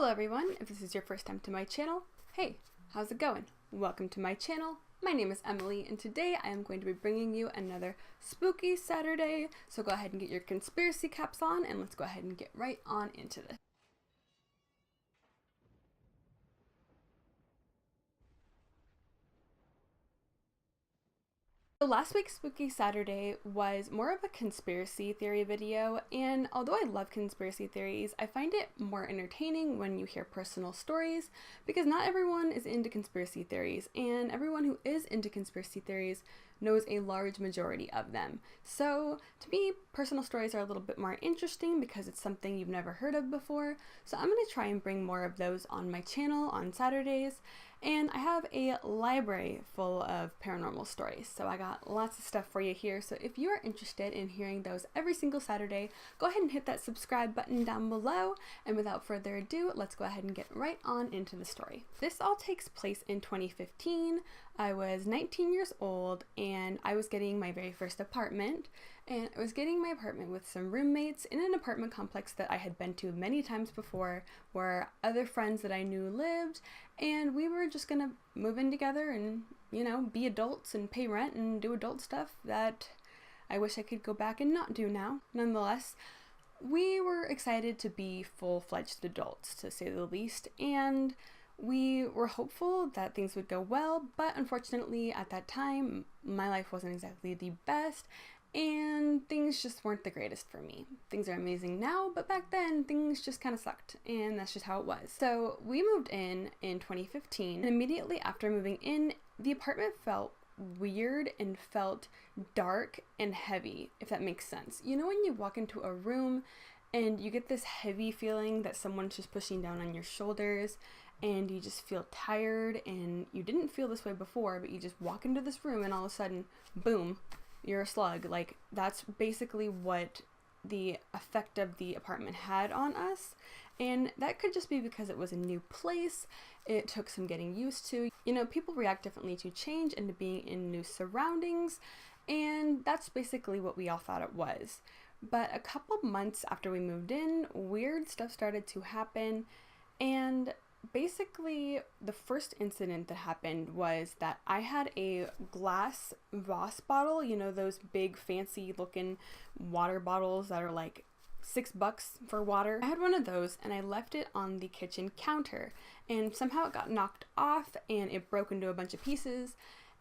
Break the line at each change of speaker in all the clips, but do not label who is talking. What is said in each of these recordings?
Hello everyone, if this is your first time to my channel, hey, how's it going? Welcome to my channel. My name is Emily and today I am going to be bringing you another spooky Saturday. So go ahead and get your conspiracy caps on and let's go ahead and get right on into this. So last week's Spooky Saturday was more of a conspiracy theory video, and although I love conspiracy theories, I find it more entertaining when you hear personal stories, because not everyone is into conspiracy theories, and everyone who is into conspiracy theories knows a large majority of them. So to me, personal stories are a little bit more interesting because it's something you've never heard of before, so I'm going to try and bring more of those on my channel on Saturdays. And I have a library full of paranormal stories, so I got lots of stuff for you here. So if you are interested in hearing those every single Saturday, go ahead and hit that subscribe button down below. And without further ado, let's go ahead and get right on into the story. This all takes place in 2015. I was 19 years old and I was getting my very first apartment. And I was getting my apartment with some roommates in an apartment complex that I had been to many times before, where other friends that I knew lived, and we were just gonna move in together and, you know, be adults and pay rent and do adult stuff that I wish I could go back and not do now. Nonetheless, we were excited to be full-fledged adults, to say the least, and we were hopeful that things would go well, but unfortunately at that time, my life wasn't exactly the best, and things just weren't the greatest for me. Things are amazing now, but back then things just kind of sucked, and that's just how it was. So we moved in 2015, and immediately after moving in, the apartment felt weird and felt dark and heavy, if that makes sense. You know when you walk into a room and you get this heavy feeling that someone's just pushing down on your shoulders, and you just feel tired, and you didn't feel this way before, but you just walk into this room and all of a sudden, boom, you're a slug. Like, that's basically what the effect of the apartment had on us, and that could just be because it was a new place. It took some getting used to. You know, people react differently to change and to being in new surroundings, and that's basically what we all thought it was. But a couple months after we moved in, weird stuff started to happen, and basically, the first incident that happened was that I had a glass Voss bottle, you know, those big fancy looking water bottles that are like $6 for water. I had one of those and I left it on the kitchen counter, and somehow it got knocked off and it broke into a bunch of pieces,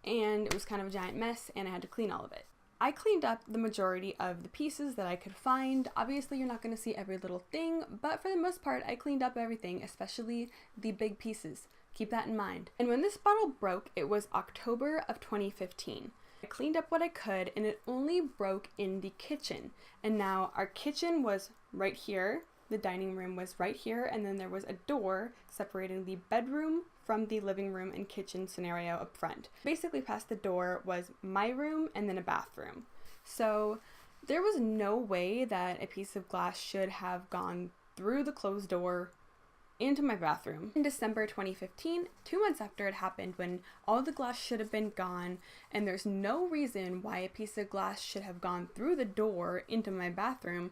and it was kind of a giant mess and I had to clean all of it. I cleaned up the majority of the pieces that I could find. Obviously, you're not going to see every little thing, but for the most part, I cleaned up everything, especially the big pieces. Keep that in mind. And when this bottle broke, it was October of 2015. I cleaned up what I could, and it only broke in the kitchen. And now our kitchen was right here, the dining room was right here, and then there was a door separating the bedroom from the living room and kitchen scenario up front. Basically past the door was my room and then a bathroom. So there was no way that a piece of glass should have gone through the closed door into my bathroom. In December 2015, 2 months after it happened, when all the glass should have been gone, and there's no reason why a piece of glass should have gone through the door into my bathroom,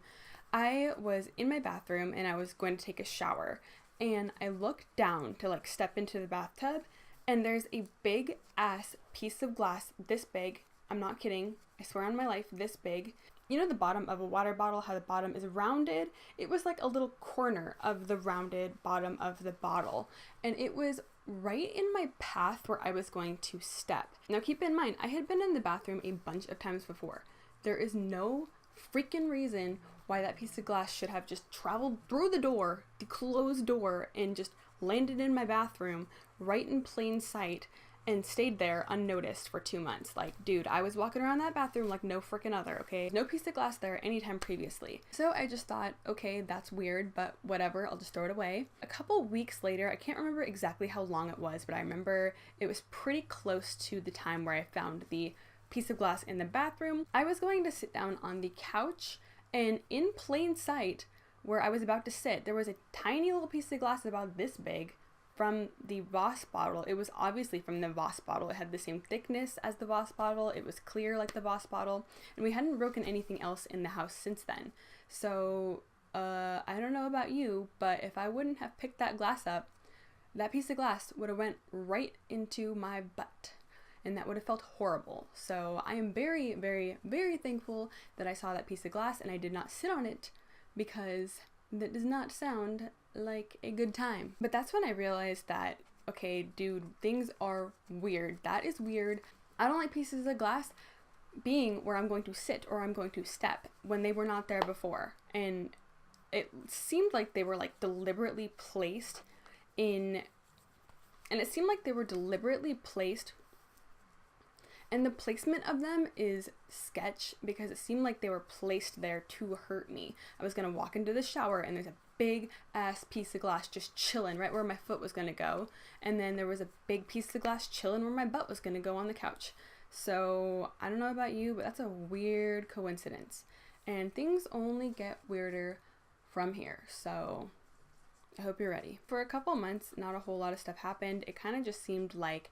I was in my bathroom and I was going to take a shower, and I looked down to like step into the bathtub, and there's a big ass piece of glass this big. I'm not kidding. I swear on my life, this big. You know the bottom of a water bottle, how the bottom is rounded? It was like a little corner of the rounded bottom of the bottle, and it was right in my path where I was going to step. Now keep in mind, I had been in the bathroom a bunch of times before. There is no freaking reason why that piece of glass should have just traveled through the door, the closed door, and just landed in my bathroom right in plain sight and stayed there unnoticed for 2 months. Like, dude, I was walking around that bathroom like no freaking other, okay? No piece of glass there anytime previously. So I just thought, okay, that's weird, but whatever, I'll just throw it away. A couple weeks later, I can't remember exactly how long it was, but I remember it was pretty close to the time where I found the piece of glass in the bathroom. I was going to sit down on the couch, and in plain sight where I was about to sit, there was a tiny little piece of glass about this big from the Voss bottle. It was obviously from the Voss bottle. It had the same thickness as the Voss bottle. It was clear like the Voss bottle, and we hadn't broken anything else in the house since then. So I don't know about you, but if I wouldn't have picked that glass up, that piece of glass would have went right into my butt, and that would have felt horrible. So I am very, very, very thankful that I saw that piece of glass and I did not sit on it, because that does not sound like a good time. But that's when I realized that, okay, dude, things are weird. That is weird. I don't like pieces of glass being where I'm going to sit or I'm going to step when they were not there before. And it seemed like they were like deliberately placed in, and it seemed like they were deliberately placed, and the placement of them is sketch, because it seemed like they were placed there to hurt me. I was gonna walk into the shower and there's a big ass piece of glass just chilling right where my foot was gonna go, and then there was a big piece of glass chilling where my butt was gonna go on the couch. So I don't know about you, but that's a weird coincidence, and things only get weirder from here. So I hope you're ready. For a couple months, not a whole lot of stuff happened. It kind of just seemed like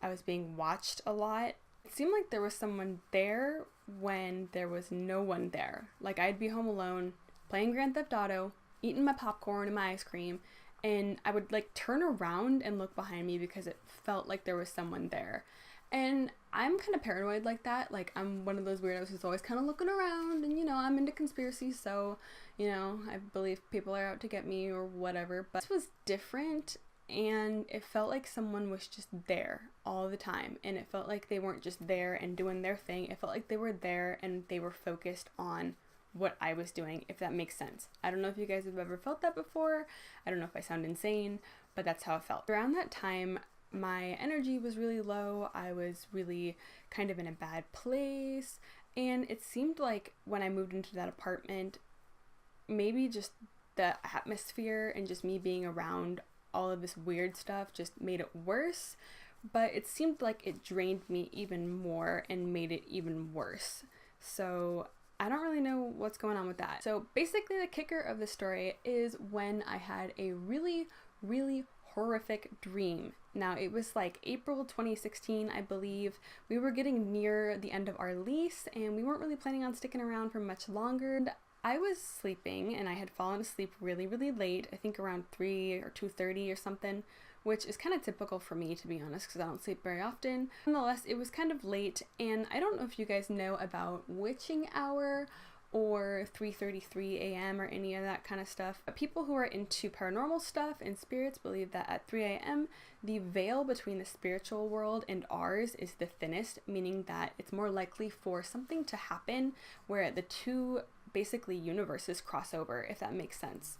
I was being watched a lot. It seemed like there was someone there when there was no one there. Like, I'd be home alone, playing Grand Theft Auto, eating my popcorn and my ice cream, and I would like turn around and look behind me because it felt like there was someone there. And I'm kind of paranoid like that. Like, I'm one of those weirdos who's always kind of looking around, and, you know, I'm into conspiracy, so, you know, I believe people are out to get me or whatever. But this was different, and it felt like someone was just there all the time, and it felt like they weren't just there and doing their thing. It felt like they were there and they were focused on what I was doing, if that makes sense. I don't know if you guys have ever felt that before. I don't know if I sound insane, but that's how it felt. Around that time, my energy was really low. I was really kind of in a bad place, and it seemed like when I moved into that apartment, maybe just the atmosphere and just me being around all of this weird stuff just made it worse, but it seemed like it drained me even more and made it even worse. So I don't really know what's going on with that. So basically the kicker of the story is when I had a really, really horrific dream. Now, it was like April 2016, I believe. We were getting near the end of our lease and we weren't really planning on sticking around for much longer. And I was sleeping and I had fallen asleep really, really late, I think around 3 or 2:30 or something, which is kind of typical for me, to be honest, because I don't sleep very often. Nonetheless, it was kind of late, and I don't know if you guys know about witching hour or 3:33 a.m. or any of that kind of stuff. But people who are into paranormal stuff and spirits believe that at 3 a.m. the veil between the spiritual world and ours is the thinnest, meaning that it's more likely for something to happen where the two basically universes cross over, if that makes sense.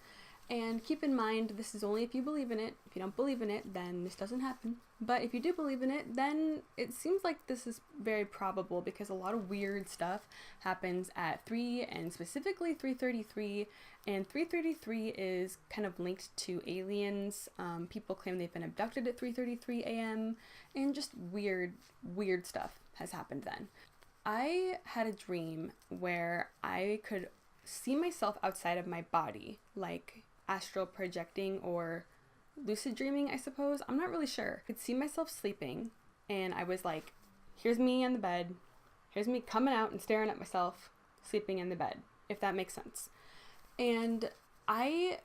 And keep in mind, this is only if you believe in it. If you don't believe in it, then this doesn't happen. But if you do believe in it, then it seems like this is very probable, because a lot of weird stuff happens at 3 and specifically 3:33. And 3:33 is kind of linked to aliens. People claim they've been abducted at 3:33 a.m. and just weird stuff has happened then. I had a dream where I could see myself outside of my body, like astral projecting or lucid dreaming, I suppose. I'm not really sure. I could see myself sleeping, and I was like, here's me in the bed. Here's me coming out and staring at myself sleeping in the bed, if that makes sense. And I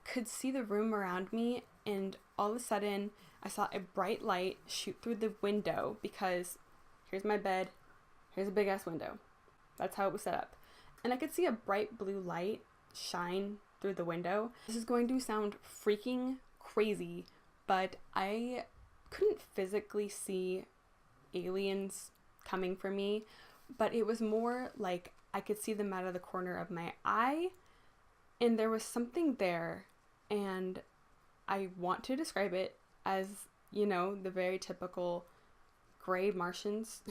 could see the room around me, and all of a sudden I saw a bright light shoot through the window, because here's my bed, here's a big ass window. That's how it was set up. And I could see a bright blue light shine through the window. This is going to sound freaking crazy, but I couldn't physically see aliens coming for me, but it was more like I could see them out of the corner of my eye, and there was something there, and I want to describe it as, you know, the very typical gray Martians.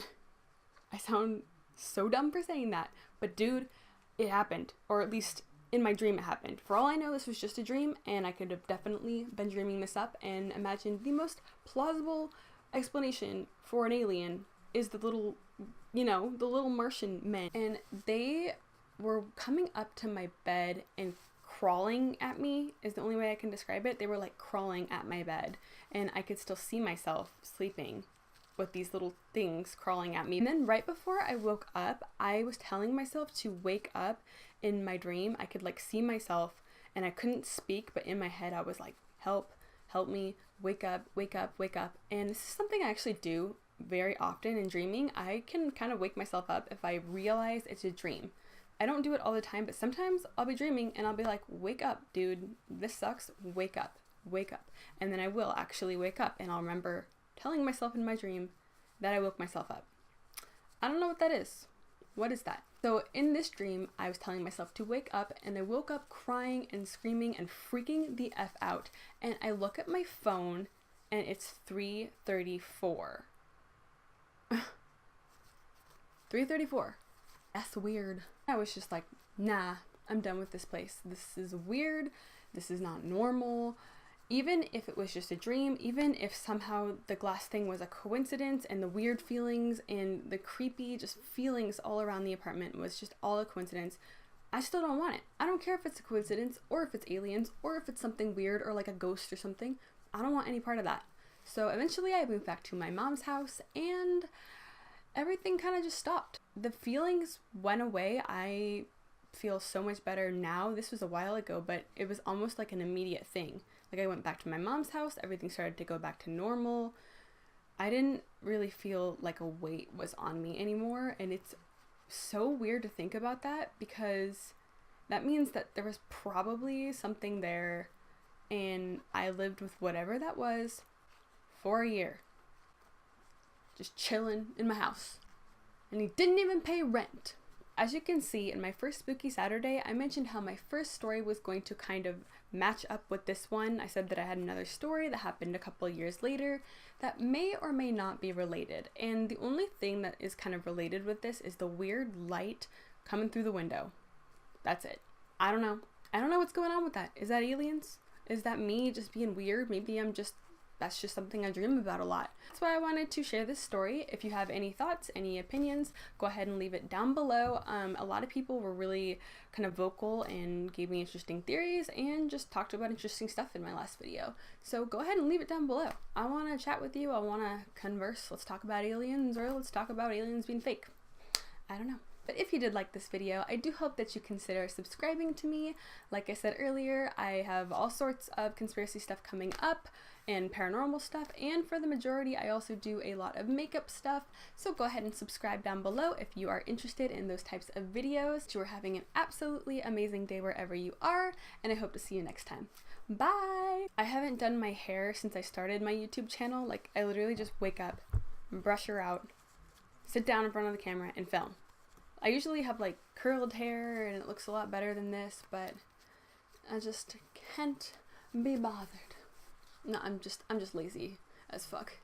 I sound so dumb for saying that, but dude, it happened, or at least in my dream it happened. For all I know, this was just a dream, and I could have definitely been dreaming this up and imagined the most plausible explanation for an alien is the little, you know, the little Martian men. And they were coming up to my bed and crawling at me is the only way I can describe it. They were like crawling at my bed, and I could still see myself sleeping with these little things crawling at me. And then right before I woke up, I was telling myself to wake up in my dream. I could like see myself and I couldn't speak, but in my head I was like, help me, wake up, wake up, wake up. And this is something I actually do very often in dreaming. I can kind of wake myself up if I realize it's a dream. I don't do it all the time, but sometimes I'll be dreaming and I'll be like, wake up, dude, this sucks, wake up, wake up. And then I will actually wake up and I'll remember telling myself in my dream that I woke myself up. I don't know what that is. What is that? So in this dream, I was telling myself to wake up, and I woke up crying and screaming and freaking the F out. And I look at my phone and it's 3:34. 3:34. That's weird. I was just like, nah, I'm done with this place. This is weird. This is not normal. Even if it was just a dream, even if somehow the glass thing was a coincidence and the weird feelings and the creepy just feelings all around the apartment was just all a coincidence, I still don't want it. I don't care if it's a coincidence or if it's aliens or if it's something weird or like a ghost or something. I don't want any part of that. So eventually I moved back to my mom's house and everything kind of just stopped. The feelings went away. I feel so much better now. This was a while ago, but it was almost like an immediate thing. Like I went back to my mom's house, everything started to go back to normal. I didn't really feel like a weight was on me anymore, and it's so weird to think about that because that means that there was probably something there and I lived with whatever that was for a year. Just chilling in my house. And he didn't even pay rent. As you can see, in my first Spooky Saturday, I mentioned how my first story was going to kind of match up with this one. I said that I had another story that happened a couple of years later that may or may not be related. And the only thing that is kind of related with this is the weird light coming through the window. That's it. I don't know. I don't know what's going on with that. Is that aliens? Is that me just being weird? Maybe that's just something I dream about a lot. That's why I wanted to share this story. If you have any thoughts, any opinions, go ahead and leave it down below. A lot of people were really kind of vocal and gave me interesting theories and just talked about interesting stuff in my last video. So go ahead and leave it down below. I want to chat with you. I want to converse. Let's talk about aliens, or let's talk about aliens being fake. I don't know. But if you did like this video, I do hope that you consider subscribing to me. Like I said earlier, I have all sorts of conspiracy stuff coming up and paranormal stuff, and for the majority I also do a lot of makeup stuff, so go ahead and subscribe down below if you are interested in those types of videos. You are having an absolutely amazing day wherever you are, and I hope to see you next time. Bye! I haven't done my hair since I started my YouTube channel. Like, I literally just wake up, brush her out, sit down in front of the camera, and film. I usually have like curled hair and it looks a lot better than this, but I just can't be bothered. No, I'm just lazy as fuck.